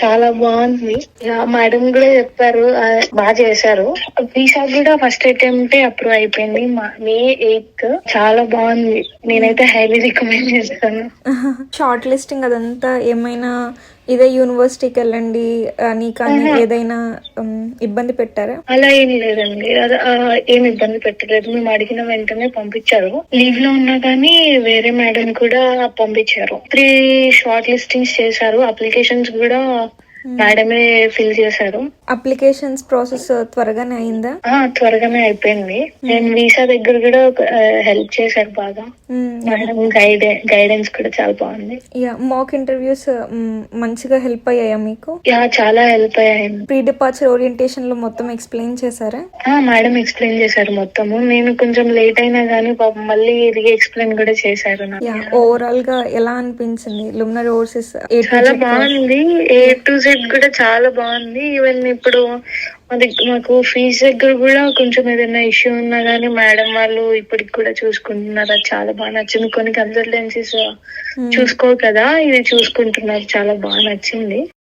చాలా బాగుంది. మేడం కూడా చెప్పారు, బాగా చేశారు. వీసా కూడా ఫస్ట్ అటెంప్ట్ అప్రూవ్ అయిపోయింది మే 8th. చాలా బాగుంది. నేనైతే హైలీ రికమెండ్ చేస్తాను. షార్ట్ లిస్టింగ్ అదంతా ఏమైనా ఇదే యూనివర్సిటీకి వెళ్ళండి అని కానీ ఏదైనా ఇబ్బంది పెట్టారా? అలా ఏం లేదండి. ఏం ఇబ్బంది పెట్టలేదు. మేము అడిగిన వెంటనే పంపించారు. లీవ్ లో ఉన్నా కానీ వేరే మేడం కూడా పంపించారు. 3 షార్ట్ లిస్టింగ్స్ చేశారు. అప్లికేషన్స్ కూడా మేడమే ఫిల్ చేశారు. అప్లికేషన్స్ ప్రాసెస్ త్వరగానే అయిందా? త్వరగానే అయిపోయింది. నేను వీసా దగ్గర కూడా హెల్ప్ చేశారు బాగా. మేడం గైడెన్స్ కూడా చాలా బాగుంది. మాక్ ఇంటర్వ్యూస్ మంచిగా హెల్ప్ అయ్యాయా మీకు? చాలా హెల్ప్ అయ్యాయి. ప్రీ డిపార్చర్ ఓరియంటేషన్ లో మొత్తం ఎక్స్ప్లెయిన్ చేశారా? మేడం ఎక్స్ప్లెయిన్ చేశారు మొత్తము. నేను కొంచెం లేట్ అయినా గానీ పాపం మళ్ళీ రీ ఎక్స్ప్లెయిన్ కూడా చేశారు. ఓవరాల్ గా ఎలా అనిపించింది లుమినరీ ఓవర్సీస్? చాలా బాగుంది. A to Z కూడా చాలా బాగుంది. ఈవెన్ ఇప్పుడు మాకు ఫీజు దగ్గర కూడా కొంచెం ఏదైనా ఇష్యూ ఉన్నా గానీ మేడం వాళ్ళు ఇప్పటికి కూడా చూసుకుంటున్నారు. అది చాలా బాగా నచ్చింది. కొన్ని కన్సల్టెన్సీస్ చూసుకో కదా, ఇది చూసుకుంటున్నారు. చాలా బాగా నచ్చింది.